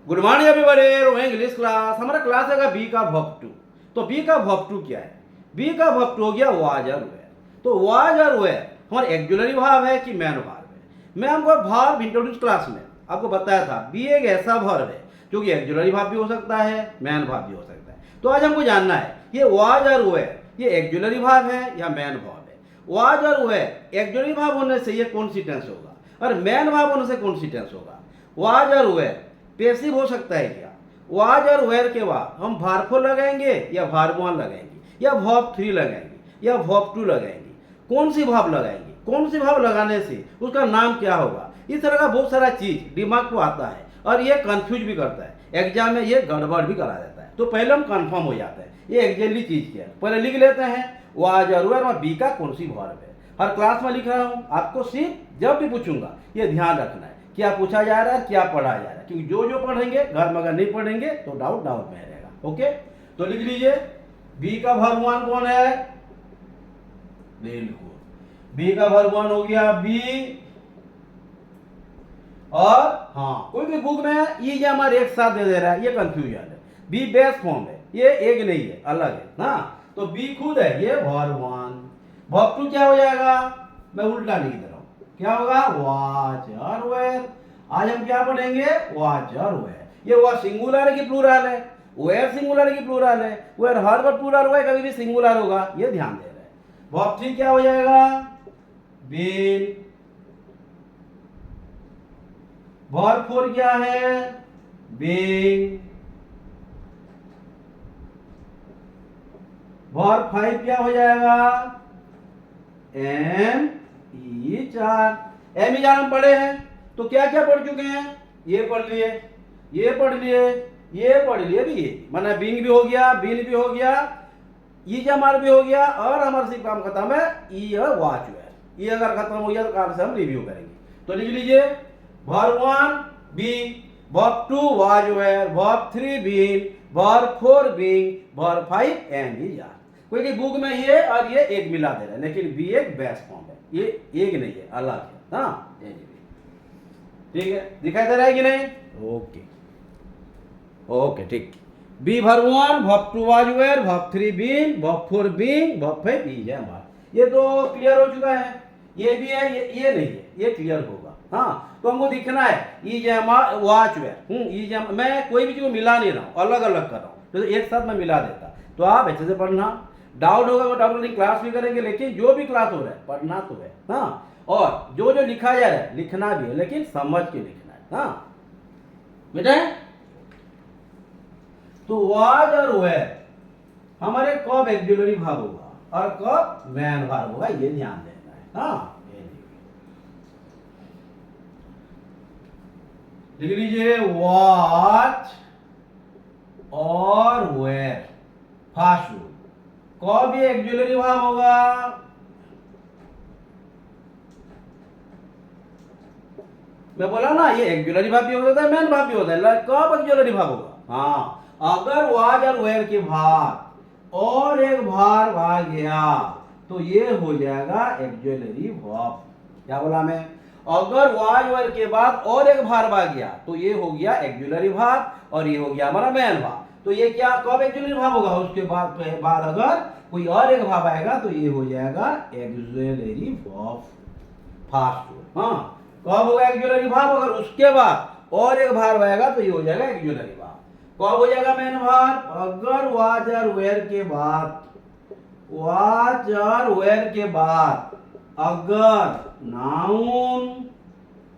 Good morning everybody. English class, हमारा class है B का वर्ब टू। तो बी का वर्ब टू क्या है? बी का वर्ब टू हो गया वाज और वेयर। तो वाज और वेयर हमारा एक्जुलरी भाव है कि मैन भाव है? मैं हमको भाव इंट्रोड्यूस क्लास में आपको बताया था बी एक ऐसा वर्ब है जो कि एक्जुलरी भाव भी हो सकता है, मैन भाव भी हो सकता है। तो आज हमको जानना है ये वाज और वेयर ये एक्जुलरी भाव है या मैन भाव है। वाज और वेयर एक्जुलरी भाव होने से ये कौन सी टेंस होगा और मैन भाव होने से कौन सी टेंस होगा? वाज और वेयर पैसिव हो सकता है क्या? वाज और वेयर के बाद हम वर्ब 4 लगाएंगे या वर्ब 1 लगाएंगे या वर्ब 3 लगाएंगे या वर्ब 2 लगाएंगे? कौन सी भाव लगाएंगे? कौन सी भाव लगाने से उसका नाम क्या होगा? इस तरह का बहुत सारा चीज दिमाग को आता है और ये कंफ्यूज भी करता है, एग्जाम में ये गड़बड़ भी करा देता है। तो पहले हम कंफर्म हो जाते हैं ये एग्जैक्टली चीज क्या है। पहले लिख लेते हैं वाज और वेयर में बी का कौन सी वर्ब है। हर क्लास में लिख रहा हूँ, आपको सिर्फ जब भी पूछूंगा ये ध्यान रखना है क्या पूछा जा रहा है, क्या पढ़ा जा रहा है, क्योंकि जो जो पढ़ेंगे घर में अगर नहीं पढ़ेंगे तो डाउट डाउट में रहेगा। ओके, तो लिख लीजिए बी का वर्ब 1 कौन है? बिल्कुल, बी का वर्ब 1 हो गया बी। और हाँ, कोई भी बुक में ये हमारे एक साथ दे दे रहा है, ये कंफ्यूजन है। बी बेस फॉर्म है, ये एक नहीं है, अलग है ना। तो बी खुद है, ये वर्ब 1। वर्ब 2 क्या हो जाएगा? मैं उल्टा लिख दे रहा हूं, क्या होगा? वाज और वेयर। आज हम क्या पढ़ेंगे? वाज और वेयर। ये वाज सिंगुलर है कि प्लूरल है? वेयर सिंगुलर है कि प्लूरल है? वेयर हर बार प्लूरल होगा, कभी भी सिंगुलर होगा, ये ध्यान दे रहे हैं। वर्ब 3 क्या हो जाएगा? बीन। वर्ब 4 क्या है? बीइंग। वर्ब 5 क्या हो जाएगा? एम ई चार। एम ई चार हम पढ़े हैं, तो क्या क्या पढ़ चुके हैं? ये पढ़ लिए, ये पढ़ लिए, ये पढ़ लिए भी, ये माना बीइंग भी हो गया, बीन भी हो गया, ई जमार भी हो गया और हमारा सिर्फ काम खत्म है ई और वाच है। ये अगर खत्म हो गया तो कार से हम रिव्यू करेंगे। तो लिख लीजिए verb 1 be, verb 2 was were, verb 3 been, verb 4 being, verb 5 am is are. कोई की बुक में ये और ये एक मिला दे रहा है, लेकिन बी एक बेस फॉर्म है, ये एक नहीं है, अलग है। हाँ ठीक है, दिखाई दे रहा है कि नहीं? ओके ओके ठीक। Be verb 1, verb 2 was were, verb 3 been, verb 4 being, verb 5 is am are. ये तो क्लियर हो चुका है। ये भी है, ये नहीं है, ये क्लियर होगा। हाँ, तो हमको दिखना है ई जमा वाच वेयर। ई जमा मैं कोई भी चीज को मिला नहीं रहा हूँ, अलग अलग कर रहा हूँ, तो एक साथ मैं मिला देता। तो आप अच्छे से पढ़ना, डाउट होगा वो डाउट नहीं, क्लास भी करेंगे, लेकिन जो भी क्लास हो रहा है पढ़ना तो है। हाँ, और जो जो लिखा जा रहा है लिखना भी है, लेकिन समझ के लिखना है। हाँ बेटा, तो वाज और वेयर हमारे कब एक्जुलरी भाव होगा और कब मैन भाव होगा, ये ध्यान देना है। हाँ, लिख लीजिए वॉच और वेयर फास्ट रूल कब ये एक्जुलरी भाव होगा? मैं बोला ना ये एक्जुलरी भाव भी होता है, मैन भाव भी होता है। कब एक्जुलरी भाव होगा? हाँ, अगर वाज और वेयर के भाग और एक भार भाग गया तो ये हो जाएगा एक्जुलरी भाव। क्या बोला मैं? अगर वाज वेयर के बाद और एक भार भाग गया तो ये हो गया एक्जुलरी भाव और ये हो गया हमारा मैन भाव। तो ये क्या कब एक्जुलरी भाव होगा? उसके बाद अगर कोई और एक भाव आएगा तो ये हो जाएगा एक्जुलरी भाव फास्ट। हाँ, कब होगा एक्जुलरी भाव? अगर उसके बाद और एक भार आएगा तो ये हो जाएगा एक्जुलरी भाव। कब हो जाएगा मैन भाव? अगर वाज और वेयर के बाद, वाज और वेयर के बाद अगर नाउन,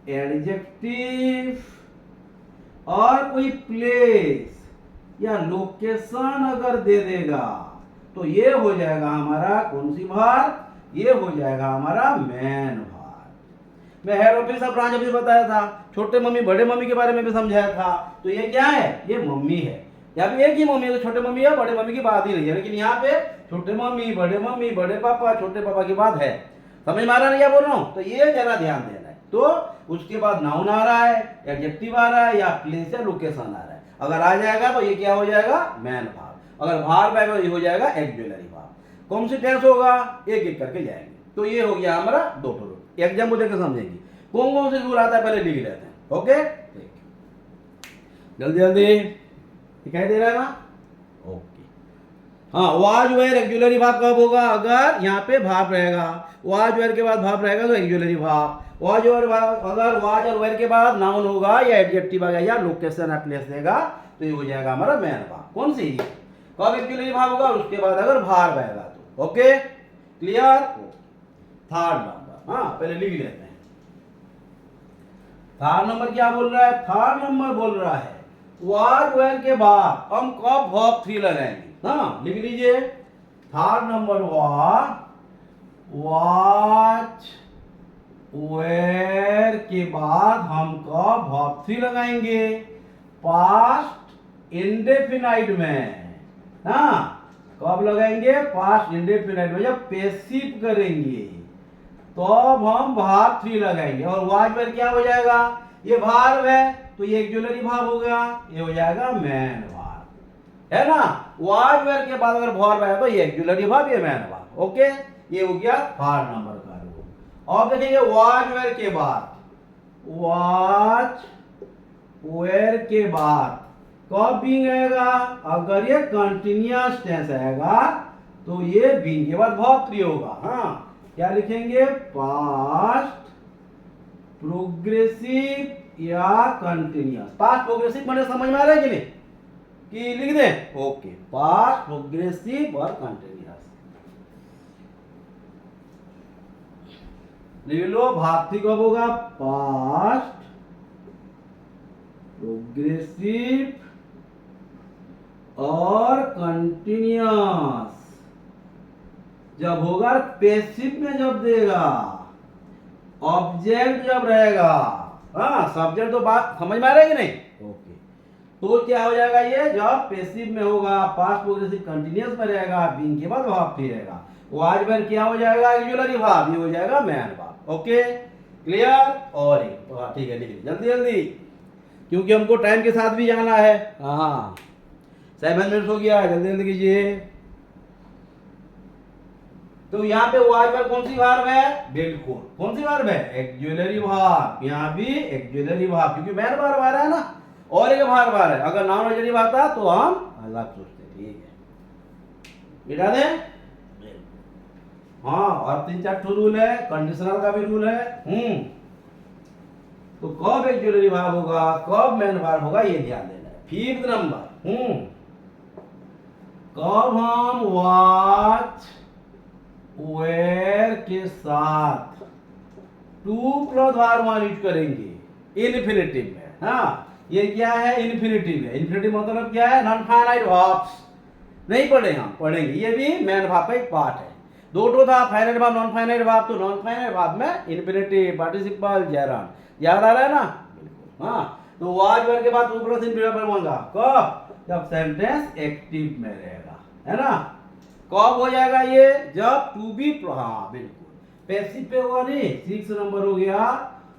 एडजेक्टिव और कोई प्लेस या लोकेशन अगर दे देगा तो ये हो जाएगा हमारा कौन सी भार? ये हो जाएगा हमारा मैन भार। मैं हेड ऑफिस और ब्रांच ऑफिस बताया था, छोटे मम्मी बड़े मम्मी के बारे में भी समझाया था। तो ये क्या है? ये मम्मी है। यहाँ पे एक ही मम्मी है, तो छोटे मम्मी है बड़े मम्मी की बात ही नहीं है, लेकिन यहाँ पे छोटे मम्मी, बड़े पापा, छोटे पापा की बात है। समझ में आ रहा नहीं क्या बोल रहा हूँ? तो ये जरा ध्यान देना है। तो उसके बाद नाउन आ रहा है, एडजेक्टिव आ रहा है या प्लेस या लोकेशन आ रहा है, अगर आ जाएगा तो ये क्या हो जाएगा? मैन भाव। अगर भार पाएगा तो ये हो जाएगा एक्जुलरी भाव। कौन सी टेंस होगा? एक एक करके जाएंगे। तो ये हो गया हमारा दो रूल, एग्जाम को देकर समझेंगे कौन कौन से रूल आता है, पहले लिख लेते हैं। ओके, जल्दी जल्दी, दिखाई दे रहा है ना? ओके। हाँ, वाज वेयर एक्जुलरी भाव कब होगा? अगर यहाँ पे भाव रहेगा, वाज वेयर के बाद भाव रहेगा तो एक्जुलरी भाव। वाज और अगर वाज और वेयर के बाद नाउन होगा या एडजेक्टिव आ गया या लोकेशन प्लेस देगा तो ये हो जाएगा हमारा मैन भाव। कौन सी? कब एक्जुलरी भाव होगा? उसके बाद अगर भार रहेगा तो। Okay, clear? थर्ड नंबर, हाँ पहले लिख लेते हैं। थर्ड नंबर क्या बोल रहा है? थर्ड नंबर बोल रहा है वाज वेयर के बाद हम कब वर्ब 3 लगाएंगे? हाँ लिख लीजिए। थर्ड नंबर वाज वेयर के बाद हम कब वर्ब 3 लगाएंगे? पास्ट इंडेफिनाइट में। हाँ, कब लगाएंगे? पास्ट इंडेफिनाइट में, जब पैसिव करेंगे तो अब हम भार्ब 3 लगाएंगे। और वाज वेयर क्या हो जाएगा? ये भार्ब है तो ये एक्जुलरी भार्ब हो गया, ये हो जाएगा मैन भार्ब, है ना? वाज वेयर के बाद अगर भार्ब आया तो ये एक्जुलरी भार्ब, ये मैन भार्ब। ओके, ये हो गया थर्ड नंबर का रूल। और देखेंगे वाज वेयर के बाद, वाज वेयर के बाद कब बीइंग आएगा? अगर ये कंटिन्यूअस टेंस आएगा तो ये बीइंग के बाद वर्ब 3 होगा। हाँ, क्या लिखेंगे? पास्ट प्रोग्रेसिव या कंटिन्यूअस। पास्ट प्रोग्रेसिव मैंने समझ में आ रहा है कि नहीं? कि लिख दें? ओके, पास्ट प्रोग्रेसिव और कंटिन्यूअस लिख लो। भार्ती कब होगा? पास्ट प्रोग्रेसिव और कंटिन्यूअस जब होगा, पैसिव में जब देगा, ऑब्जेक्ट जब रहेगा। हाँ, सब्जेक्ट तो बात समझ में आ रहा है कि नहीं? ओके, तो क्या हो जाएगा? ये जब पैसिव में होगा, पास्ट प्रोग्रेसिव कंटिन्यूअस में रहेगा, बीइंग के बाद भाव फिर रहेगा। वाज वेयर क्या हो जाएगा? एक्जुलरी भाव, ये हो जाएगा मैन भाव। Okay, clear? और ठीक है, लिख जल्दी जल्दी, क्योंकि हमको टाइम के साथ भी जाना है। हाँ, 7 मिनट हो गया, जल्दी जल्दी कीजिए। तो यहाँ पे वाज वेयर कौन सी वर्ब है? बिल्कुल, कौन सी वर्ब है? Auxiliary verb. यहाँ भी एक्जुलरी वर्ब, क्योंकि मैन वर्ब आ रहा है ना, और एक वर्ब आ रहा है। अगर नॉन एक्जुलरी आता तो हम अलग सोचते। ठीक है, मिटा दें? हाँ, और 3-4 रूल है, कंडीशनल का भी रूल है। तो कब एक्जुलरी वर्ब होगा, कब मैन वर्ब होगा, ये ध्यान देना है। फिफ्थ नंबर, कब हम वाच वेयर के साथ टू प्लस वर्ब यूज करेंगे इन्फिनिटिव में। हाँ, ये क्या है? इन्फिनिटिव है। इन्फिनिटिव मतलब क्या है? Non finite verbs. नहीं पढ़े हम, पढ़ेंगे। ये भी मैन वर्ब का एक पार्ट है। दो था, finite verb, non finite verb. तो नॉन फाइनाइट वर्ब में इन्फिनिटिव, पार्टिसिपल, जयरान, याद आ रहा है ना? बिल्कुल। हाँ, तो वाज वेयर के बाद टू प्लस इन्फिनिटिव बनवाऊंगा कब? जब सेंटेंस एक्टिव में रहेगा, है ना? कब हो जाएगा ये? जब टू बी, हाँ बिल्कुल, पैसिव पे हुआ नहीं, 6 नंबर हो गया।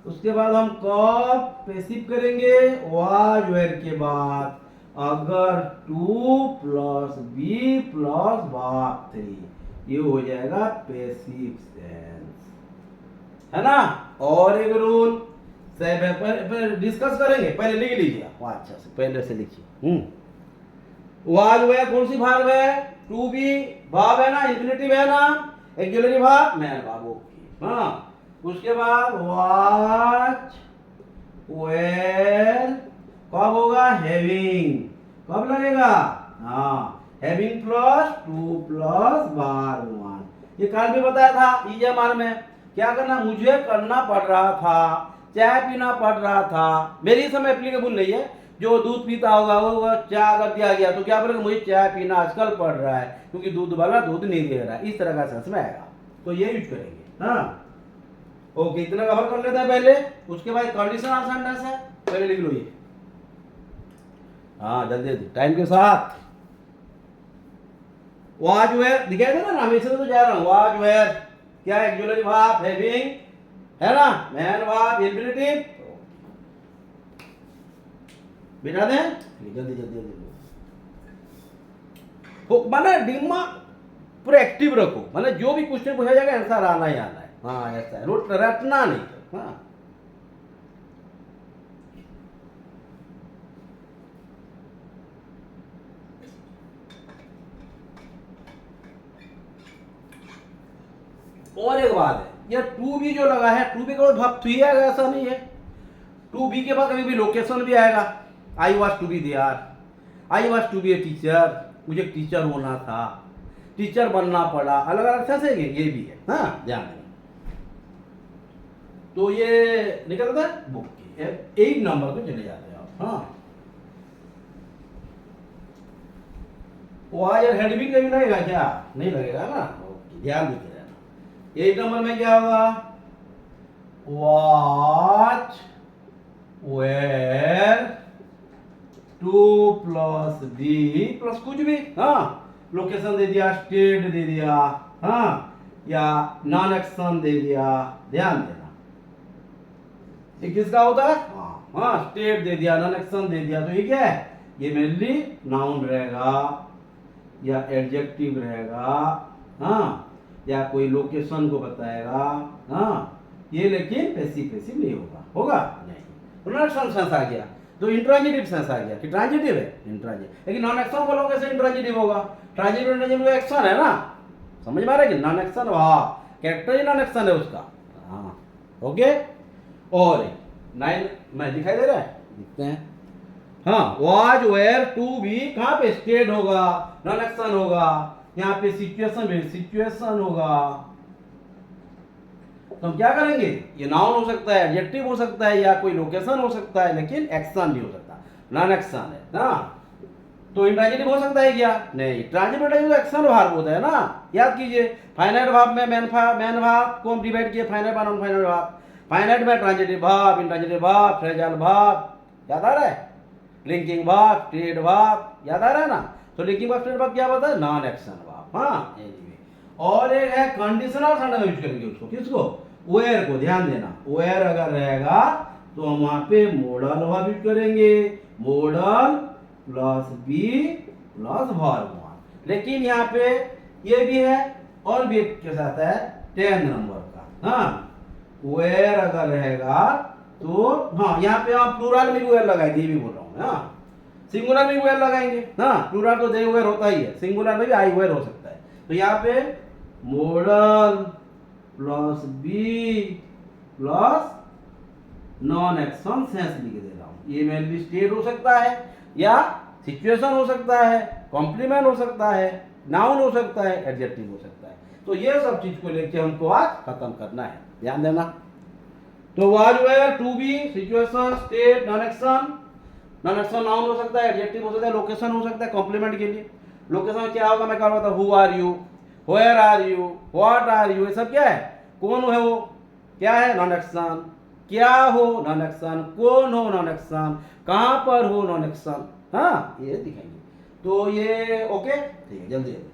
उसके बाद हम कब पैसिव करेंगे? वाज वेयर के बाद अगर to plus be plus verb 3, ये हो जाएगा पैसिव टेंस, है ना? और एक रूल पर डिस्कस करेंगे, पहले लिख लीजिए। अच्छा से पहले से लिखिए। वाज वेयर कौन सी वर्ब है? टू बी वर्ब है ना, इंफिनिटिव है ना, auxiliary verb, man verb. Okay, हाँ, उसके बाद वाज वेयर कब होगा? हैविंग। कब लगेगा? हाँ, having plus two plus verb 1। ये कल भी बताया था ईएमआर में। क्या करना? मुझे करना पड़ रहा था, चाय पीना पड़ रहा था। मेरी समय एप्लीकेबल नहीं है। जो दूध पीता होगा वो चाय अगर दिया गया तो क्या बोलेगा? मुझे चाय पीना आजकल पड़ रहा है क्योंकि दूध वाला दूध नहीं दे रहा है। इस तरह का सेंस में आएगा, तो ये यूज करेंगे। हाँ, ओके, इतना कवर कर लेते हैं पहले। उसके बाद कंडीशनल सेंटेंस है, पहले लिख लो ये। हाँ, जल्दी जल्दी, टाइम के साथ। वाज वेयर दिखाई दे ना, हमेशा तो जा रहा हूँ। वाज वेयर क्या? एक्जुलरी वर्ब, हैविंग, है ना, मैन वर्ब, इंफिनिटिव। बिठा दें, जल्दी जल्दी जल्दी। माना दिमाग पूरा एक्टिव रखो, माना जो भी क्वेश्चन पूछा जाएगा आंसर आना ही आना है। हाँ, ऐसा है, रटना नहीं। हाँ, और एक बात है, ये टू बी जो लगा है, टू बी के बाद भाग थ्री आएगा ऐसा नहीं है, टू बी के बाद कभी भी लोकेशन भी आएगा। I was to be there, I was to be a teacher, मुझे टीचर होना था, टीचर बनना पड़ा, अलग अलग सेंस है ये भी है। हाँ ध्यान देना। तो ये निकलता है बुक की 8 नंबर पे चले जाते हैं आप। हाँ वायर हेड भी कभी लगेगा क्या? नहीं लगेगा ना, ध्यान देते रहना। 8 नंबर में क्या होगा? Was were to plus D plus कुछ भी, हाँ लोकेशन दे दिया, स्टेट दे दिया, हाँ या नॉन एक्शन दे दिया, ध्यान देना। ये किसका होता है? हाँ हाँ स्टेट दे दिया, नॉन एक्शन दे दिया, तो ये क्या है? ये मेनली नाउन रहेगा या एडजेक्टिव रहेगा, हाँ या कोई लोकेशन को बताएगा, हाँ ये लेकिन पैसिव नहीं होगा, होगा नहीं। तो नॉन एक्शन सेंस आ गया, तो इंट्रांजिटिव सेंस आ गया कि ट्रांजिटिव है, इंट्रांजिटिव। लेकिन नॉन एक्शन बोलोगे कैसे इंट्रांजिटिव होगा? ट्रांजिटिव इंट्रांजिटिव एक्शन है ना, समझ में आ रहा है कि नॉन एक्शन, वाह कैरेक्टर ही नॉन एक्शन है उसका। हाँ ओके। और 9 में दिखाई दे रहा है, दिखते हैं। हाँ वाज वेयर टू बी कहाँ पे? स्टेट होगा, नॉन एक्शन होगा, यहाँ पे सिचुएशन होगा। तो हम क्या करेंगे? ये नाउन हो सकता है, एडजेक्टिव हो सकता है, या कोई लोकेशन हो सकता है, लेकिन एक्शन नहीं हो सकता, नॉन एक्शन है ना। तो इंट्रांजिटिव हो सकता है क्या? नहीं, ट्रांजिटिव एक्शन वर्ब होता है ना, याद कीजिए। फाइनाइट वर्ब में मेन वर्ब को हम डिवाइड किए, finite verb non finite verb. Finite में transitive verb, intransitive verb, phrasal verb, याद आ रहा है? लिंकिंग वर्ब, स्टेट वर्ब, याद आ रहा है ना? तो लिंकिंग वर्ब, स्टेट वर्ब क्या होता है? Non action verb. हाँ और एक है कंडीशनल सेंटेंस यूज करेंगे उसको, किसको? वेयर को, ध्यान देना। वेयर अगर रहेगा तो हम वहां पे मॉडल वर्ब यूज करेंगे, modal plus be plus verb 1। लेकिन यहाँ पे ये भी है और भी एक के साथ है 10 नंबर का। हाँ वेयर अगर रहेगा तो हाँ यहाँ पे आप प्लूरल में भी वेयर लगाएंगे, ये भी बोल रहा हूँ। हाँ सिंगुलर में भी वेयर लगाएंगे, हाँ प्लूरल तो दे वेयर होता ही है, सिंगुलर में भी आई वेयर हो सकता है। तो यहाँ पे modal plus be plus non action sense लिख दे रहा हूं। ये मेनली स्टेट हो सकता है, या सिचुएशन हो सकता है, कॉम्प्लीमेंट हो सकता है, नाउन हो सकता है, एडजेक्टिव हो सकता है। तो ये सब चीज को लेके हमको आज खत्म करना है, ध्यान देना। तो was were to be, situation, state, non action. Non action noun हो सकता है, एडजेक्टिव हो सकता है, लोकेशन हो सकता है कॉम्प्लीमेंट के लिए। लोकेशन में क्या होगा? मैं कह रहा था who are you, where are you, what are you, ये सब क्या है? कौन है वो, क्या है? Non action. क्या हो? Non action. कौन हो? Non action. कहां पर हो? Non action. हाँ ये दिखाएंगे। तो ये ओके, ठीक है, जल्दी जल्दी।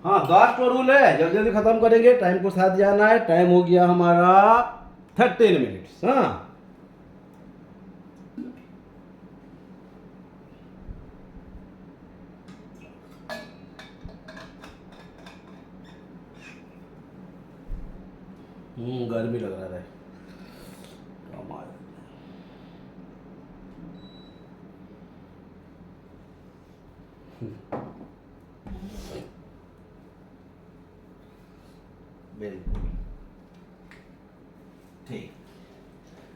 हाँ 10 तो रूल है, जल्दी जल्दी खत्म करेंगे, टाइम को साथ जाना है। टाइम हो गया हमारा 13 मिनट्स। हाँ गर्मी लग रहा है। बिल्कुल ठीक।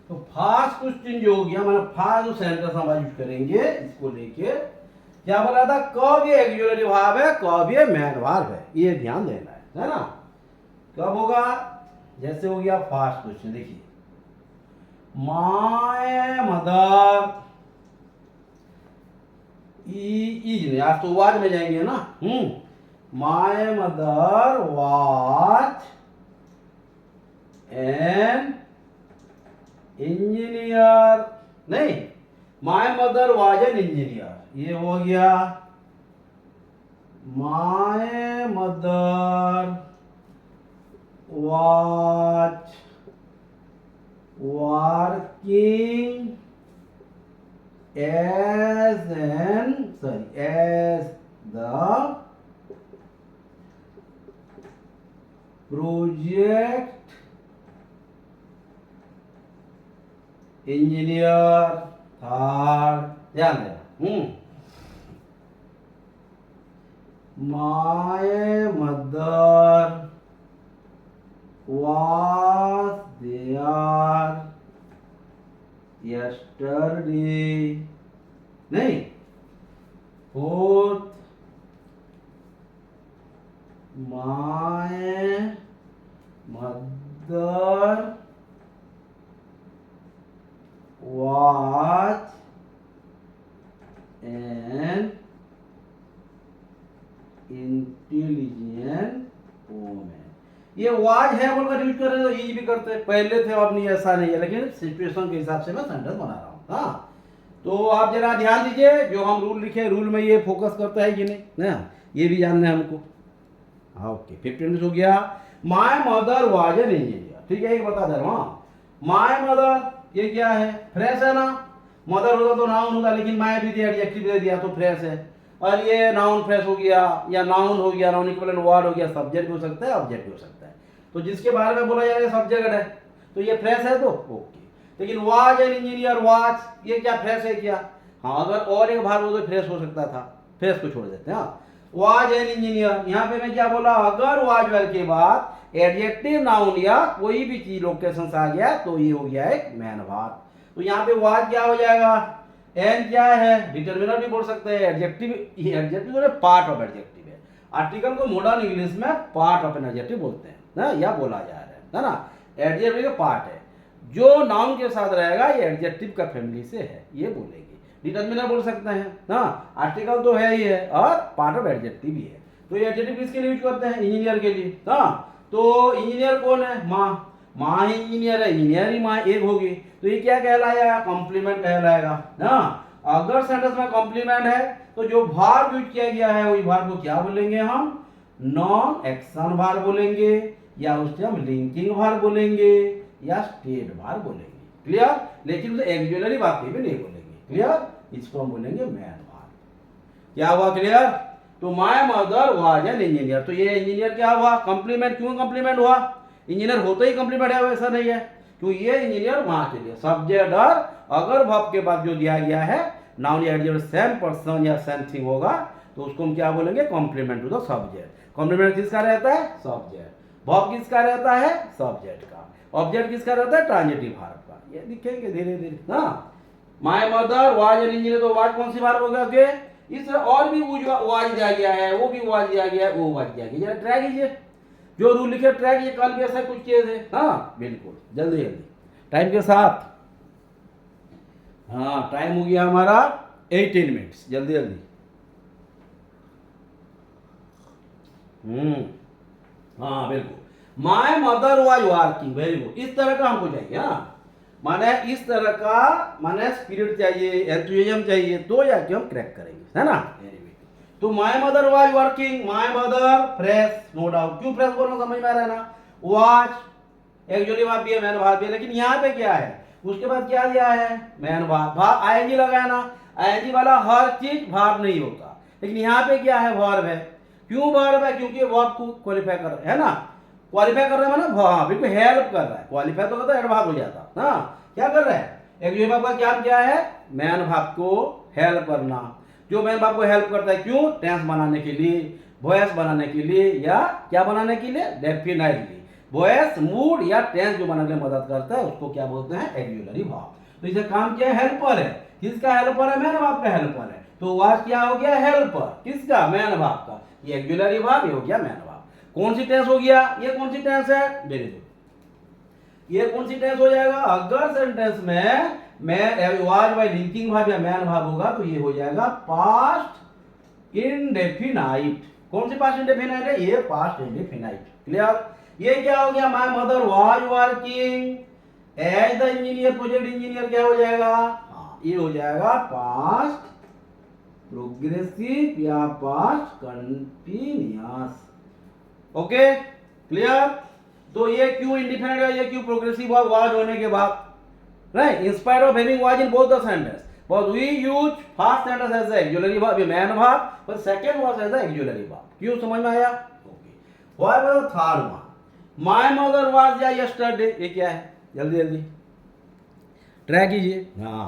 तो फास्ट क्वेश्चन जो हो गया, मतलब फास्ट सेंटेंस हम यूज करेंगे इसको लेके। क्या बोला था? कब ये एक्सुलरी वर्ब है, कब ये मैन वर्ब है, ये ध्यान देना है ना। कब होगा? जैसे हो गया फास्ट क्वेश्चन, देखिए माय मदर इज, आज तो वाज में जाएंगे ना। My mother was an engineer, नहीं my mother was an engineer, ये हो गया my mother was working as the project engineer third, ध्यान देना। My mother was there yesterday. नहीं, fourth, my mother was an intelligent women. ये was है बोलकर यूज कर रहे हो, ये भी करते हैं, पहले थे अब नहीं, ऐसा नहीं है, लेकिन सिचुएशन के हिसाब से मैं सेंटेंस बना रहा हूँ। हाँ, तो आप जरा ध्यान दीजिए, जो हम रूल लिखे रूल में ये फोकस करता है कि नहीं ना, ये भी जानना है हमको। हाँ ओके, 15 हो गया। My mother was an engineer, ठीक है, एक बता दे रहा हूँ। माय मदर ये क्या है, फ्रेश है ना, मदर होता तो नाउन होता, लेकिन माय भी दिया, एडजेक्टिव दे दिया तो फ्रेश है, और ये नाउन फ्रेश हो गया या नाउन हो गया, नाउन इक्विवेलेंट वर्ड हो गया, सब्जेक्ट भी हो सकता है, ऑब्जेक्ट भी हो सकता है। तो जिसके बारे में बोला जाएगा सब्जेक्ट है, तो ये फ्रेश है तो ओके। लेकिन वाज एन इंजीनियर, वाज ये क्या फ्रेश है क्या? हाँ, अगर और एक भाग हो तो फ्रेश हो सकता था, फ्रेश को छोड़ देते हैं। वाज एन इंजीनियर, यहाँ पे मैं क्या बोला, अगर वाज वेल के बाद एडजेक्टिव नाउन या कोई भी चीज लोकेशन आ गया तो ये हो गया एक मैन भाग। तो यहाँ पे वाज क्या हो जाएगा, एन क्या है, डिटर्मिनर भी बोल सकते हैं, adjective, adjective part of adjective है। आर्टिकल को मॉडर्न इंग्लिश में पार्ट ऑफ एन एडजेक्टिव बोलते हैं ना, या बोला जा रहा है ना, एडजेक्टिव का पार्ट है, जो नाउन के साथ रहेगा ये एडजेक्टिव का फैमिली से है, ये बोलेंगे। डिटर्मिनर बोल सकते हैं ना, आर्टिकल तो है ही है और पार्ट ऑफ एडजेक्टिव भी है। तो ये एडजेक्टिव किसके लिए यूज करते हैं, इंजीनियर के लिए। हाँ, तो इंजीनियर कौन है, माँ, माँ ही इंजीनियर है, इंजीनियर ही माँ एक होगी, तो ये क्या कहलाएगा, कॉम्प्लीमेंट कहलाएगा ना। अगर सेंटेंस में कॉम्प्लीमेंट है तो जो भार यूज किया गया है वही भार को क्या बोलेंगे हम, नॉन एक्शन भार बोलेंगे, या उससे हम लिंकिंग भार बोलेंगे, या स्टेट भार बोलेंगे। क्लियर, लेकिन उसे एक्जुअलरी वाक्य भी नहीं बोलेंगे। क्लियर, इसको हम बोलेंगे मैन भार। क्या हुआ, क्लियर? तो my mother was an engineer, तो ये इंजीनियर क्या हुआ, कॉम्प्लीमेंट। क्यों कॉम्प्लीमेंट हुआ, इंजीनियर होते ही कॉम्प्लीमेंट है वैसा नहीं है, क्यों, ये इंजीनियर वहां के लिए सब्जेक्ट और अगर वर्ब के बाद जो दिया गया है नाउन या एडजेक्टिव सेम पर्सन या सेम थिंग होगा तो उसको हम क्या बोलेंगे, complement to the subject. Complement किसका रहता है, सब्जेक्ट। वर्ब किसका रहता है, सब्जेक्ट का। ऑब्जेक्ट किसका रहता है, ट्रांजिटिव वर्ब का। ये दिखेंगे धीरे धीरे ना। My mother was an engineer, तो वाज कौन सी वर्ब होगा, ओके। इस और भी वाज दिया गया है, वो भी वाज दिया गया है, वो वाज दिया गया है, जरा ट्राई कीजिए, जो रूल लिखे ट्रैक, ये कल भी ऐसा कुछ किए थे। हाँ बिल्कुल, जल्दी जल्दी टाइम के साथ। हाँ, टाइम हो गया हमारा 18 मिनट्स, जल्दी जल्दी। हाँ बिल्कुल, my mother was working, very good, इस तरह का हमको चाहिए। हाँ, माने इस तरह का, माने स्पिरिट चाहिए, एंथुसियाज्म चाहिए, तो जाके हम क्रैक करेंगे, है ना। तो my mother was working, my mother fresh, no doubt. क्यों फ्रेश बोलना, समझ में आ रहा है ना। वाज एक्चुअली भाग भी है, मैन भाग भी है, लेकिन यहाँ पे क्या है, उसके बाद क्या दिया है, मैन भाग, भाग आईएनजी लगाया ना। आईएनजी वाला हर चीज भाग नहीं होता, लेकिन यहाँ पे क्या है, वर्ब है। क्यों वर्ब है, क्योंकि वर्ब को क्वालिफाई कर रहा है ना, क्वालिफाई कर रहा है ना, हाँ बिल्कुल, हेल्प कर रहा है। क्वालिफाई तो करता एडवर्ब हो जाता ना, क्या कर रहा है, एक्चुअली भाग का क्या क्या है, मैन भाग को हेल्प करना। जो मैन भाग को हेल्प करता है, क्यों, टेंस बनाने के लिए, वॉइस बनाने के लिए, या क्या बनाने के लिए, डेफिनेटली वॉइस, मूड या टेंस जो बनाने में मदद करता है उसको क्या बोलते हैं, एक्जुलरी भाग। तो इसे काम क्या है, हेल्पर है। किसका हेल्पर है, मैन भाग का हेल्पर है। तो वाज क्या हो गया, हेल्पर, किसका, मैन भाग का। ये एक्जुलरी भाग, ये हो गया मैन भाग। कौन सी टेंस हो गया, ये कौन सी टेंस है, वेरी गुड, ये कौन सी टेंस हो जाएगा, अगर सेंटेंस में मैं वाज बाय लिंकिंग वर्ब या मैन वर्ब होगा तो ये हो जाएगा पास्ट इंडेफिनाइट। कौन सी पास्ट इंडेफिनाइट है, ये पास्ट इंडेफिनाइट। क्लियर, ये क्या हो गया, my mother was working as the engineer, project engineer क्या हो जाएगा, हाँ ये हो जाएगा पास्ट प्रोग्रेसिव या पास्ट कंटीन्यूअस। Okay clear. तो ये क्यों इंडिफिनिट है, ये क्यों प्रोग्रेसिव वर्ब वाज होने के बाद, right, in spite of having was in both the sentence, but we use first sentence as the auxiliary verb, ये man verb, but second was as the auxiliary verb। क्यों, समझ में आया, okay. What was the third one, my mother was there yesterday, ये क्या है, जल्दी जल्दी ट्राई कीजिए। हाँ,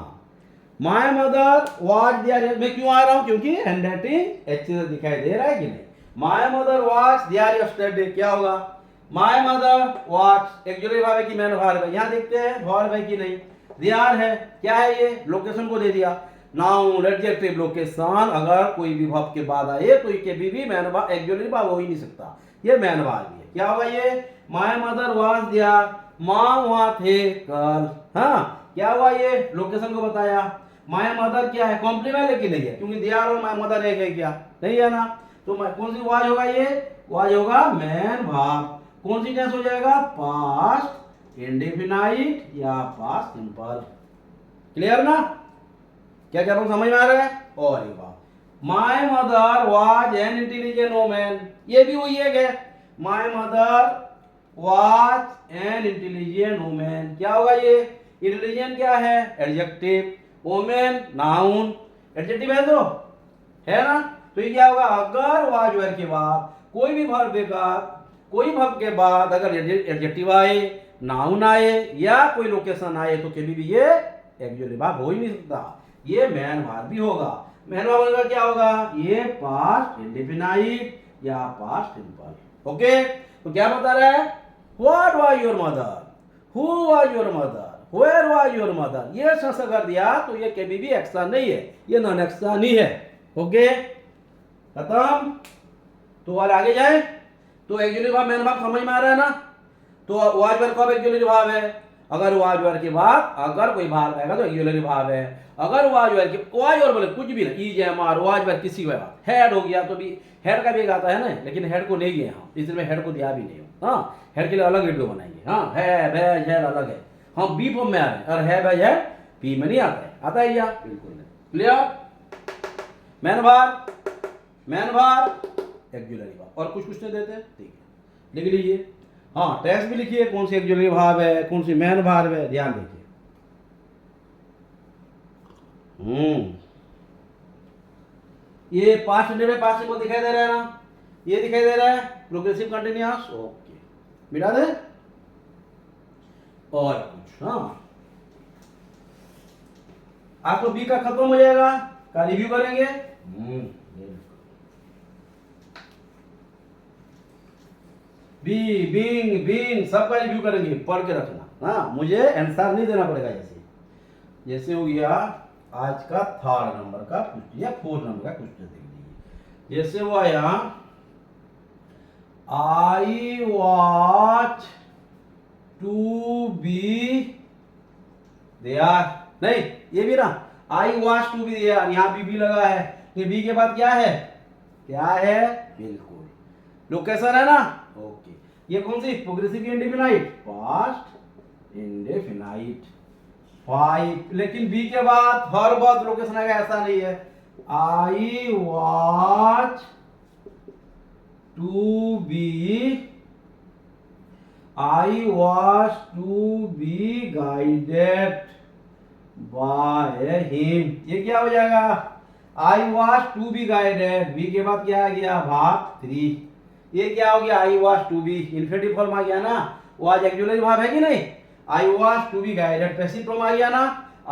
my mother was there, मैं क्यों आ रहा हूँ, क्योंकि हैंडराइटिंग अच्छे से दिखाई दे रहा है कि नहीं। My mother was there yesterday, क्या होगा? माय मदर वॉच एक्चुअली भाव है कि मैन भाव है, यहाँ देखते हैं भाव है कि नहीं, देयर है, क्या है ये? लोकेशन को दे दिया। नाउन एडजेक्टिव लोकेशन अगर कोई भी वर्ब के बाद आए तो ये कभी भी मैन वर्ब एक्चुअली वर्ब हो ही नहीं सकता, ये मैन वर्ब है। क्या होगा ये? माय मदर वाज देयर, माँ वहां थे कल। हाँ, क्या हुआ? ये लोकेशन को बताया। माय मदर क्या है? कॉम्प्लीमेंट है कि नहीं है? क्योंकि देयर और माय मदर एक है क्या? नहीं है ना। तो कौन सी वाज होगा? ये वाज होगा मैन वर्ब। कौन सी टेंस हो जाएगा? पास्ट इंडेफिनाइट या पास्ट सिंपल। क्लियर ना? क्या क्या समझ में आ रहा है? और एक बात, my mother was an intelligent woman, ये भी वही है। My mother was an intelligent woman, क्या होगा ये? इंटेलिजेंट क्या है? एडजेक्टिव, वुमन नाउन, एडजेक्टिव है तो है ना। तो ये क्या होगा? अगर वाज वर्ब के बाद कोई भी वर्ब के बाद, कोई वर्ब के बाद अगर एडजेक्टिव आए, नाउन आए या कोई लोकेशन आए तो कभी भी ये एक्चुअली वर्ब हो ही नहीं सकता, ये मैन वर्ब भी होगा। मैन वर्ब का क्या होगा? ये पास्ट इंडेफिनाइट या पास्ट सिंपल। ओके, तो क्या बता रहा है? What was your mother, who was your mother, where was your mother, ये शब्द अगर दिया तो ये कभी भी एक्स्ट्रा नहीं है, ये नॉन एक्स्ट्रा नहीं है। ओके, खत्म। तो और आगे जाए तो एक्चुअली वर्ब मैन वर्ब समझ में आ रहा है ना। तो वाज वर्ब कब एक्चुअली वर्ब है? अगर वाज वर्ब के बाद अगर कोई भाग आएगा तो एक्चुअली वर्ब है। अगर वाज वर्ब के वाज और बोले कुछ भी ना, ई जे मार वाज वर्ब किसी के बाद हेड हो गया तो भी हेड का भी एक आता है ना, लेकिन हेड को नहीं गए हम, इसलिए हेड को दिया भी नहीं हो। हाँ, हेड के लिए अलग वीडियो बनाएंगे। हाँ, है भैज हेड अलग है, हम बी फॉर्म में आ रहे हैं, और है भैज हेड पी में नहीं आता है। आता है या? बिल्कुल नहीं। Clear? Man verb, man verb, actually verb, और कुछ नहीं देते, ठीक है, लिख लीजिए। हाँ, टेक्स्ट भी लिखिए, कौन सी एक्चुअली वर्ब है, कौन सी मैन वर्ब है, ध्यान देखिए। ये पास्ट इंडेफिनिट में पास्ट सिंपल दिखाई दे रहा है ना, ये दिखाई दे रहा है प्रोग्रेसिव कंटिन्यूअस। ओके, मिटा दे और कुछ। हाँ, आज तो बी का खत्म हो जाएगा, का रिव्यू करेंगे। बी बिंग बिंग सबका रिव्यू करेंगे, पढ़ के रखना। हाँ, मुझे आंसर नहीं देना पड़ेगा। जैसे जैसे हो गया आज का 3rd नंबर का क्वेश्चन या 4th नंबर का क्वेश्चन देख लीजिए। जैसे वो आया, I was to be there, नहीं ये भी ना, I was to be there, यहाँ बी लगा है, ये बी के बाद क्या है? क्या है? बिल्कुल लोकेशन है ना। ओके, ये कौन सी? Progressive indefinite, past indefinite. 5, लेकिन बी के बाद हर बात लोकेशन आएगा, ऐसा नहीं है। I was to be, I was to be guided by him, ये क्या हो जाएगा? I was to be guided, be के बाद क्या आ गया? भाग 3, ये क्या हो गया? I was to be, infinitive form आ गया ना। वो आज एक्चुअली भाग है कि नहीं? I was to be guided, passive form आ गया ना।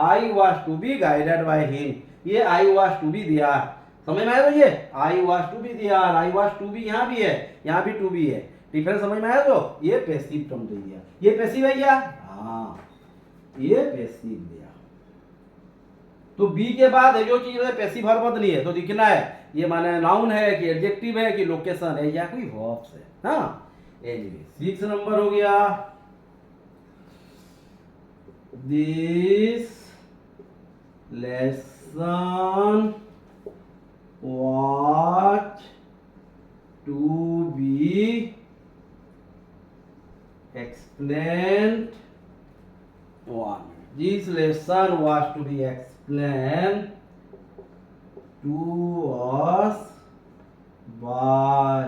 I was to be guided by him, ये आई वॉच टू बी दिया, समझ में आया? तो ये आई वॉच टू बी दिया, आई वॉच टू बी यहाँ भी है, यहाँ भी टू बी है, डिफरेंस समझ में आया? तो ये पैसिव फॉर्म दे दिया, ये पैसिव है क्या? हाँ, ये पैसिव दिया। तो बी के बाद जो चीज है पैसिव वर्ब नहीं है, तो दिखना है ये माने नाउन है कि एडजेक्टिव है कि लोकेशन है या कोई वर्ब है। हाँ, एनीवे 6 नंबर हो गया। This lesson was to be explained, this lesson was to be explained to us by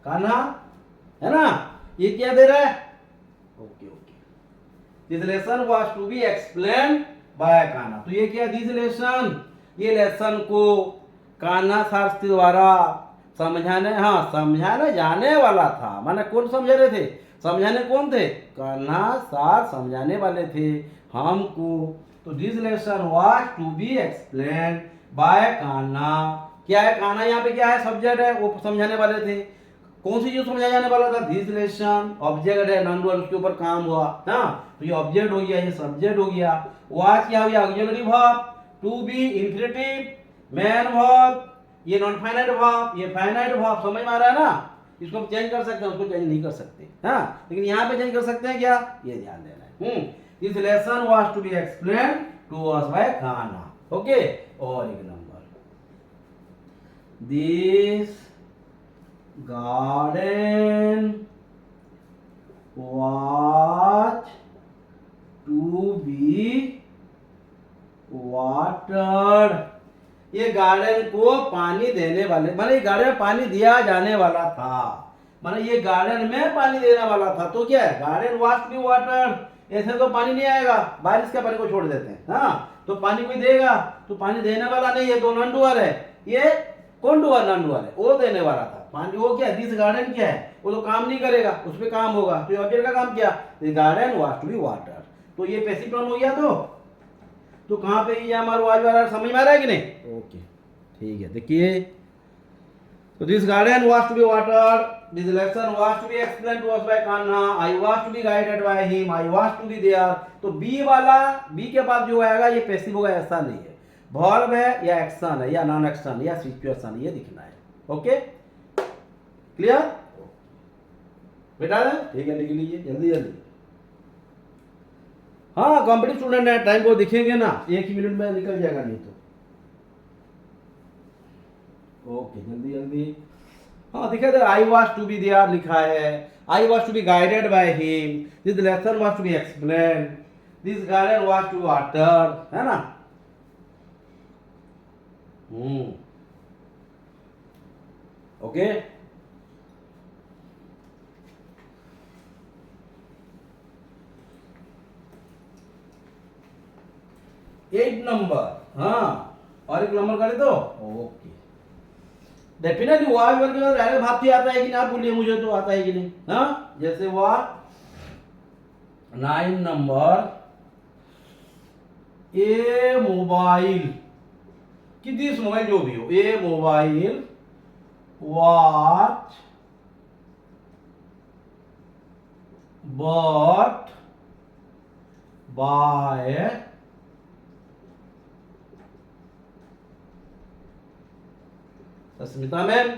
Kanha, है ना? ये क्या दे रहा है? Okay okay, this lesson was to be explained by Kanha, तो ये क्या? this lesson, ये लेसन को कान्हा शास्त्री द्वारा समझाने, हाँ समझाने जाने वाला था। माने कौन समझा रहे थे? समझाने कौन थे? कान्हा सार समझाने वाले थे हमको। तो this lesson was to be explained by Kanha क्या है खाना, यहाँ पे क्या है सब्जेक्ट है, वो समझाने वाले थे। कौन सी चीज समझाया जाने वाला था, दिस लेसन। ऑब्जेक्ट है नॉन डुअल, उसके ऊपर काम हुआ ना, तो ये ऑब्जेक्ट हो गया, ये सब्जेक्ट हो गया। वाज क्या हो गया, auxiliary verb. To be infinitive, main verb, ये नॉन फाइनाइट वर्ब, ये फाइनाइट वर्ब। समझ में आ रहा है ना। इसको हम चेंज कर सकते हैं, उसको चेंज नहीं कर सकते, हाँ, लेकिन यहाँ पे चेंज कर सकते हैं क्या, ये ध्यान देना है। This lesson was to be explain to us by खाना। ओके, और एक number, this garden was to be watered। ये गार्डन को पानी देने वाले, माने ये गार्डन में पानी दिया जाने वाला था, माने ये गार्डन में पानी देने वाला था। तो क्या है, garden was to be watered. ऐसे तो पानी नहीं आएगा, बारिश के पानी को छोड़ देते हैं, हाँ, तो पानी कोई देगा, तो पानी देने वाला नहीं है, तो नॉन डुअल है। ये कौन डुअल, नॉन डुअल है, वो देने वाला था पानी। वो क्या, दिस गार्डन क्या है, वो तो काम नहीं करेगा, उस पे काम होगा। तो ऑब्जेक्ट का काम क्या, this garden was to be watered. तो ये पैसिव नाउन हो गया। तो कहाँ पे ये हमारा वाज वाला समझ में आ रहा है कि नहीं। ओके, ठीक है, देखिए, तो this garden was to be watered, this lesson was to be explained to us by Kanha, I was to be guided by him, I was to be there. तो बी वाला, बी के बाद जो आएगा ये पैसिव होगा, ऐसा नहीं है। वर्ब है या एक्शन है या नॉन एक्शन या सिचुएशन, ये दिखना है। ओके, क्लियर बेटा, ठीक है, लिख लीजिए जल्दी जल्दी। हाँ, कॉम्पिटिटिव स्टूडेंट है, टाइम को दिखेंगे ना, एक ही मिनट में निकल जाएगा नहीं तो। ओके, जल्दी जल्दी। हाँ, दिखा दे, I was to be there लिखा है, I was to be guided by him, this lesson was to be explained, this garden was to water, है ना। ओके, एट नंबर, हाँ, और एक नंबर करे तो ओके। डेफिनेटली वाज वर्ग में रहने भाती आता है कि नहीं, आप बोलिए मुझे तो आता है कि नहीं, हाँ। जैसे हुआ 9 नंबर, ए मोबाइल, कि दिस मोबाइल जो भी हो, a mobile was bought by Sasmita ma'am.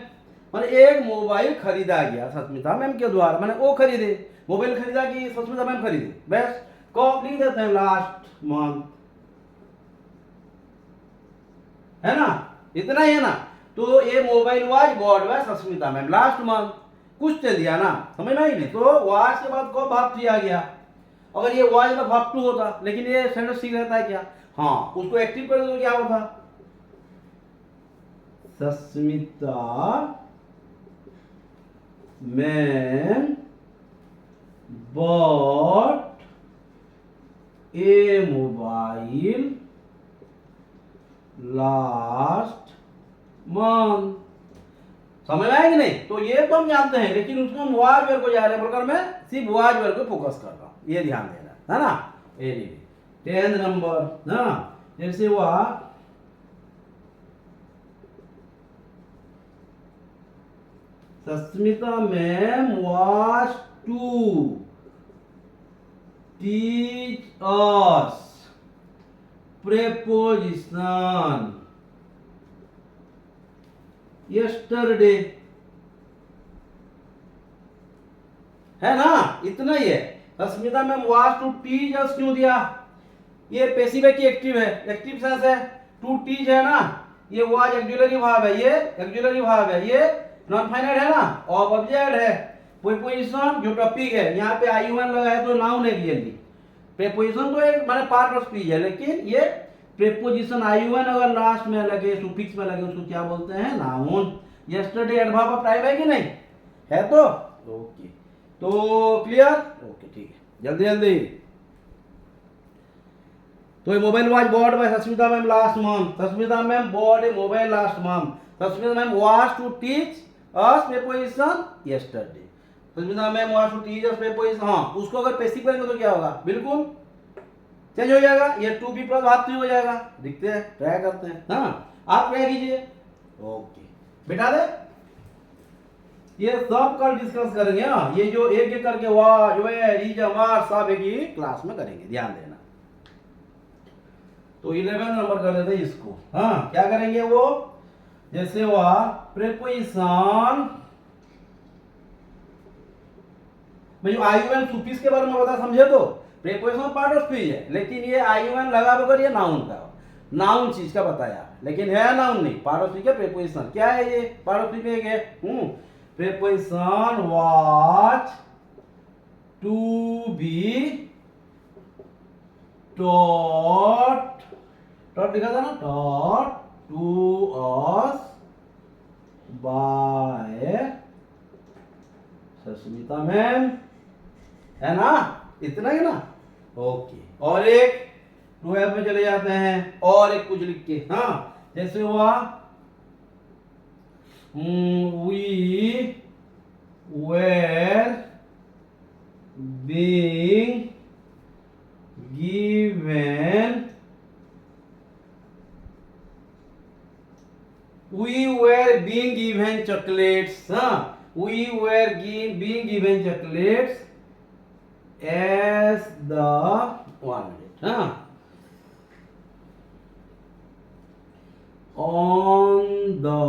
मैंने एक मोबाइल खरीदा गया सस्मिता मैम के द्वारा, मैंने वो खरीदे, मोबाइल खरीदा कि सस्मिता मैम खरीदे, बस कब लिख देते हैं, लास्ट मंथ, है ना, इतना ही है ना। तो ये mobile was bought by Sasmita ma'am last month, कुछ चल दिया ना, समझ में आई नहीं। तो वाज के बाद कब भाग दिया गया, अगर ये वाज में भाग टू होता, लेकिन ये सेंटेंस ठीक रहता है क्या, हाँ, उसको एक्टिव कर दो तो क्या होता, Sasmita ma'am bought a mobile last month. समझ में आया कि नहीं। तो ये तो हम जानते हैं, लेकिन उसको हम वाज वर्ग को जा रहे हैं, प्रकार में सिर्फ वाज वर्ग को फोकस कर रहा हूं, ये ध्यान देना है ना। ये 10 नंबर ना, जैसे हुआ Sasmita ma'am was to teach us preposition yesterday, है ना, इतना ही है। Sasmita ma'am was to teach us क्यों दिया, ये पैसिव है कि एक्टिव है, एक्टिव सेंस है, टू टीच है ना, ये वाज ऑक्सिलरी वर्ब है, ये ऑक्सिलरी वर्ब है, ये नॉन फाइनाइट है ना, ऑफ ऑब्जेक्ट है, प्रीपोजिशन जो टॉपिक है, यहाँ पे आई1 लगा है तो नाउन है क्लियरली। प्रीपोजिशन तो एक माने पार्ट ऑफ स्पीच है, लेकिन ये प्रीपोजिशन आई1 अगर लास्ट में लगे, सुफिक्स में लगे, उसको क्या बोलते हैं, noun. Yesterday adverb of time है कि नहीं है, तो ओके, तो क्लियर, ओके, ठीक है, जल्दी जल्दी। तो ये mobile was bought by Sasmita ma'am last month, Sasmita ma'am bought a mobile last month, Sasmita ma'am was to teach us preposition yesterday, Sasmita ma'am was to teach us preposition, हाँ, उसको अगर पैसिव करेंगे तो क्या होगा, बिल्कुल चेंज हो जाएगा, ये टू बी प्लस भाग हो जाएगा। दिखते हैं, ट्राई करते हैं, हाँ, आप ट्राई कीजिए, ओके बेटा दे, ये सब कल डिस्कस करेंगे। हाँ, ये जो एक एक करके वाज वेयर इज मार सब एक ही क्लास में करेंगे, ध्यान देना। तो 11 नंबर कर देते इसको। हाँ, क्या करेंगे वो, जैसे वह प्रीपोजिशन में जो आईयूएन सुफिक्स के बारे में बता, समझे तो प्रीपोजिशन पार्ट ऑफ स्पीच है, लेकिन ये आईयूएन लगा बगैर ये नाउन का, नाउन चीज का बताया, लेकिन है नाउन नहीं, पार्ट ऑफ स्पीच है। प्रीपोजिशन क्या है, ये पार्ट ऑफ स्पीच में एक है। Preposition was to be taught, taught लिखा था ना, taught to us by Sasmita ma'am, है ना, इतना ही ना। ओके, और एक 12 में चले जाते हैं, और एक कुछ लिख के। हाँ, जैसे हुआ we were being given, we were being given chocolates. हाँ, we were being given chocolates as the 1 minute. हाँ, on the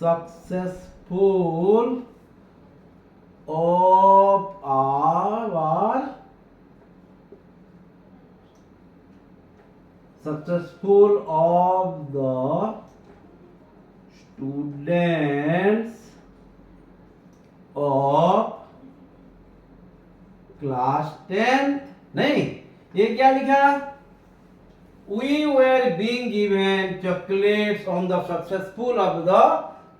successful of our successful of the students of class 10th। नहीं, ये क्या लिखा, we were being given chocolates on the successful of the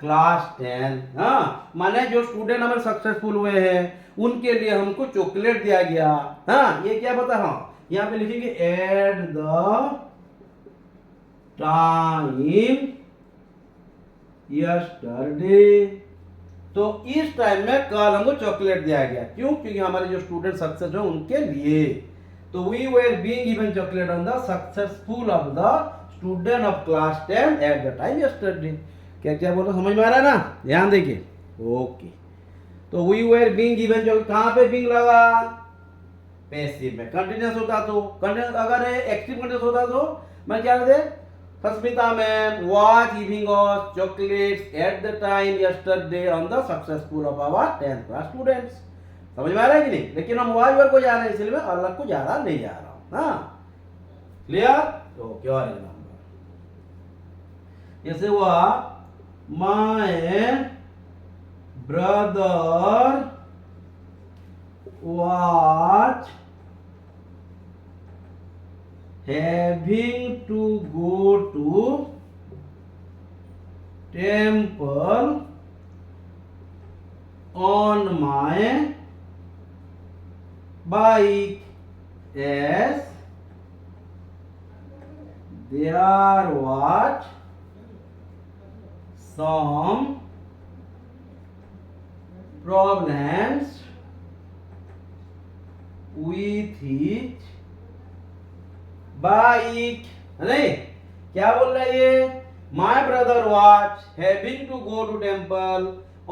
class 10। हाँ, माने जो student हमारे successful हुए हैं उनके लिए हमको चॉकलेट दिया गया। हाँ, ये क्या बता, हाँ यहाँ पे लिखेंगे एट द टाइम यस्टरडे। तो इस टाइम में कल हमको चॉकलेट दिया गया, क्यों, क्योंकि हमारे जो स्टूडेंट सक्सेस हो उनके लिए। तो we were being given chocolate on the successful of the student of class 10 at the time yesterday। क्या क्या बोल रहा, समझ में आ रहा है ना, ध्यान देखिए। ओके, तो we were being given chocolate, कहाँ पे being लगा, पैसिव में। कंटिन्यूअस होता तो, कंटिन्यूअस अगर एक्टिव कंटिन्यूअस होता तो मैं क्या दे, Sasmita ma'am was giving us chocolates at the time yesterday on the successful of our 10th class students। समझ में आ रहा है कि नहीं, लेकिन हम वाज वर्ड को जा रहे हैं, इसलिए मैं अलग को जा रहा नहीं जा रहा हूं। हाँ, क्लियर। तो क्या है नंबर, जैसे हुआ my brother was having to go to temple on my bike as there was some problems with his bike। नहीं, क्या बोल रहा है ये, my brother was having to go to temple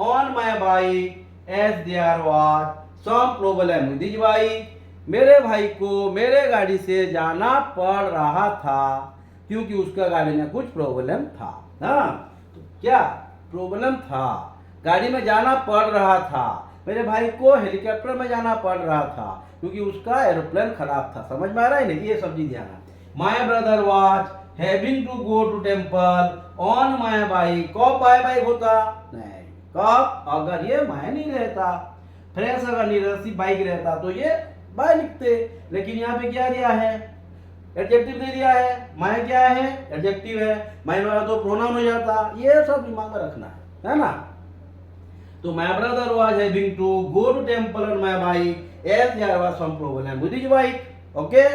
on my bike as there was some problem with his bike। मेरे भाई को मेरे गाड़ी से जाना पड़ रहा था क्योंकि उसका गाड़ी में कुछ प्रॉब्लम था। हाँ, तो क्या प्रॉब्लम था, गाड़ी में जाना पड़ रहा था, मेरे भाई को हेलीकॉप्टर में जाना पड़ रहा था क्योंकि उसका एरोप्लेन खराब था। समझ में आ रहा है ना, ये सब चीज ध्यान। My brother was having to go to temple on my bike, कब बाय बाइक होता, नहीं, कब अगर ये माय नहीं रहता, फ्रेश अगर नहीं रहती, बाइक रहता तो ये बाय लिखते, लेकिन यहाँ पे क्या दिया है, एडजेक्टिव दे दिया है। माय क्या है, एडजेक्टिव है, माय में तो प्रोनाउन हो जाता। ये सब दिमाग में रखना है ना। तो my brother was having to go to temple on my bike as there was some problem with his bike. Okay,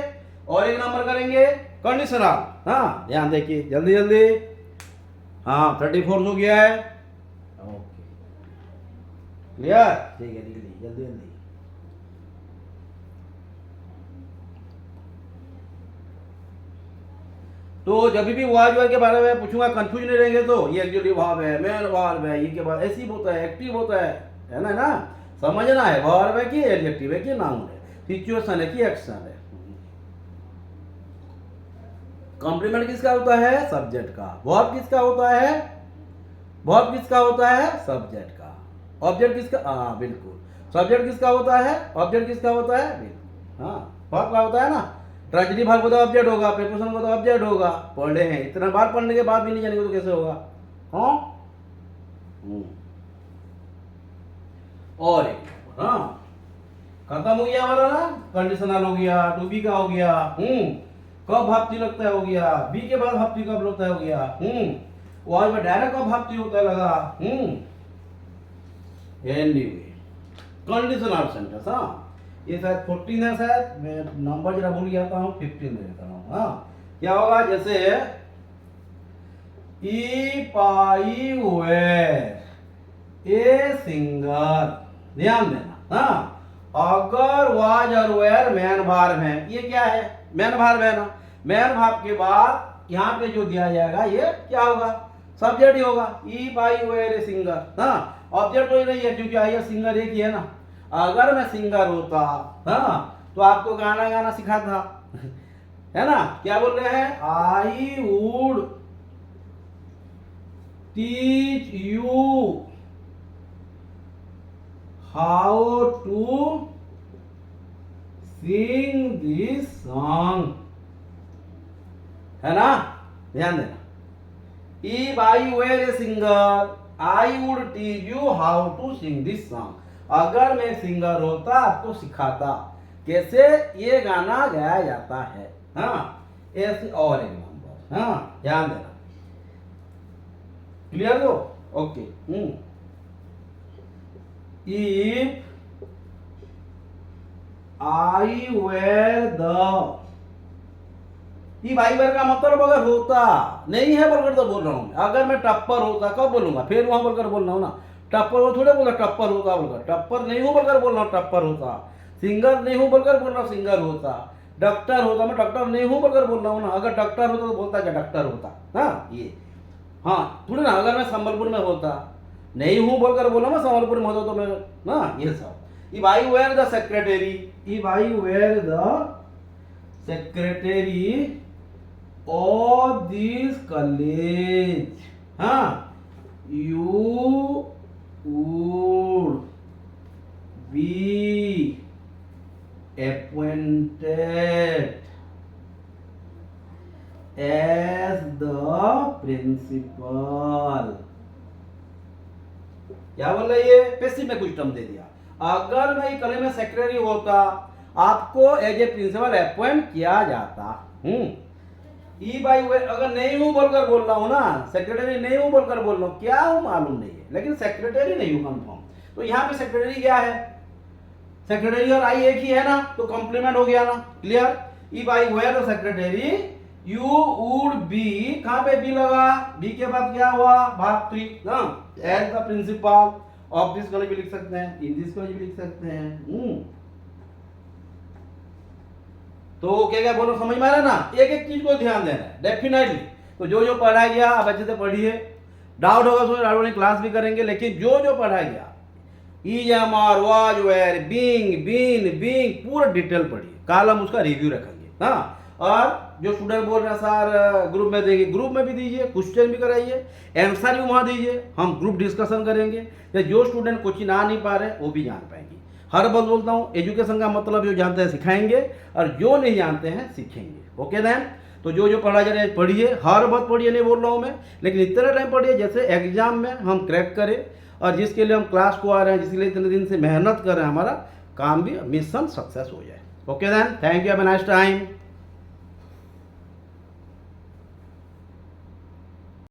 और एक नंबर करेंगे कंडीशनल। हाँ, ध्यान देखिए जल्दी जल्दी। हाँ, 34 हो गया है। ओके, क्लियर, ठीक है, जल्दी जल्दी। तो जब भी वाज के बारे में पूछूंगा कंफ्यूज नहीं रहेंगे तो ये एक्जेक्टिव वर्ब है, मेन वर्ब है, ये के बाद ऐसी होता है, एक्टिव होता है ना समझना है। वर्ब है कि एडजेक्टिव है कि नाउन है, सिचुएशन है कि एक्शन है। कॉम्प्लीमेंट किसका होता है? सब्जेक्ट का। वर्ब किसका होता है? वर्ब किसका होता है? सब्जेक्ट का। ऑब्जेक्ट किसका? हाँ बिल्कुल। सब्जेक्ट किसका होता है? ऑब्जेक्ट किसका होता है? बिल्कुल हाँ, वर्ब का होता है ना। ट्रेजेडी भाग होता है ऑब्जेक्ट होगा, प्रीपोजिशन होता है ऑब्जेक्ट होगा। पढ़े हैं, इतना बार पढ़ने के बाद भी नहीं जानेंगे तो कैसे होगा? हाँ और एक हाँ, खत्म हो गया हमारा ना, कंडीशनल हो गया, टू बी का हो गया, कब भाप्ति लगता है हो गया, बी के बाद भाप्ति कब लगता है हो गया, वाज में डायरेक्ट कब भाप्ति होता है लगा, एनीवे कंडीशनल सेंटेंस। हाँ ये शायद 14 है, शायद मैं नंबर जरा भूल गया था, 15 दे देता हूँ। हाँ क्या होगा? जैसे if I were a singer, ध्यान देना। हाँ अगर वाज और वेर मैन भार्ब है, ये क्या है? मैन भार्ब है ना। मैन भार्ब के बाद यहाँ पे जो दिया जाएगा ये क्या होगा? सब्जेक्ट ही होगा। If I were a singer, हाँ ऑब्जेक्ट कोई नहीं है क्योंकि आई सिंगर एक ही है ना। अगर मैं सिंगर होता हाँ तो आपको गाना गाना सिखाता है ना। क्या बोल रहे हैं? I would teach you how to sing this song, है ना। ध्यान देना। If I were a singer I would teach you how to sing this song. अगर मैं सिंगर होता आपको सिखाता कैसे ये गाना गाया जाता है। हाँ ऐसे और एग्जाम्पल। हाँ ध्यान देना। क्लियर हो? Okay. If I were the, if I were का मतलब अगर होता नहीं है बोलकर तो बोल रहा हूं। अगर मैं टप्पर होता कब बोलूंगा? फिर वहां बोलकर बोलना हो ना। टप्पर हो थोड़े बोला टप्पर होता बोलकर, टप्पर नहीं हूं बोलकर बोल रहा हूं टप्पर होता। सिंगर नहीं हूं बोलकर बोल रहा हूं सिंगर होता। डॉक्टर होता, मैं डॉक्टर नहीं हूं बोलकर बोल रहा हूं ना। अगर डॉक्टर होता तो बोलता क्या? डॉक्टर होता। हाँ ये हाँ थोड़ी ना। अगर मैं संबलपुर में होता, नहीं हूं बोलकर बोला मैं संबलपुर में होता तो मैं ना ये सब। If I were the secretary, if I were the secretary of this college, हाँ you would be appointed as the principal। क्या बोल रहा है ये? पैसिव में कुछ टर्म दे दिया। अगर मैं कॉलेज में सेक्रेटरी होता आपको एज ए प्रिंसिपल अपॉइंट किया जाता। ई बाई वे अगर नहीं हूं बोलकर बोल रहा हूं ना, सेक्रेटरी नहीं हूं बोलकर बोल रहा हूं, क्या हूं मालूम नहीं है लेकिन सेक्रेटरी नहीं हूं कंफर्म। तो यहाँ पे सेक्रेटरी क्या है? सेक्रेटरी और आई एक ही है ना, तो कॉम्प्लीमेंट हो गया ना। Clear? If I were the secretary you would be, कहां पे बी लगा? बी के बाद क्या हुआ? भाग 3 ना, as the principal of this college भी लिख सकते हैं, इन दिस कॉलेज भी लिख सकते हैं। तो क्या क्या बोलो समझ में आ रहा है ना। एक एक चीज को ध्यान देना है डेफिनेटली। तो जो जो पढ़ा गया आप अच्छे से पढ़िए। डाउट होगा तो डाउट वाली क्लास भी करेंगे, लेकिन जो जो पढ़ा गया is am are was were being been being पूरा डिटेल पढ़िए। कल हम उसका रिव्यू रखेंगे। हाँ और जो स्टूडेंट बोल रहे हैं सर ग्रुप में देंगे, ग्रुप में भी दीजिए, क्वेश्चन भी कराइए, आंसर भी वहां दीजिए, हम ग्रुप डिस्कशन करेंगे। या जो स्टूडेंट कोचिंग आ नहीं पा रहे वो भी जान पाएंगे। हर बार बोलता हूँ एजुकेशन का मतलब जो जानते हैं सिखाएंगे और जो नहीं जानते हैं सीखेंगे। ओके देन, तो जो जो पढ़ा जा रहा है पढ़िए, हर बात पढ़िए नहीं बोल रहा हूँ मैं, लेकिन इतना टाइम पढ़िए जैसे एग्जाम में हम क्रैक करें। और जिसके लिए हम क्लास को आ रहे हैं, जिसके लिए इतने दिन से मेहनत कर रहे हैं, हमारा काम भी मिशन सक्सेस हो जाए। Okay then, thank you, have a nice time.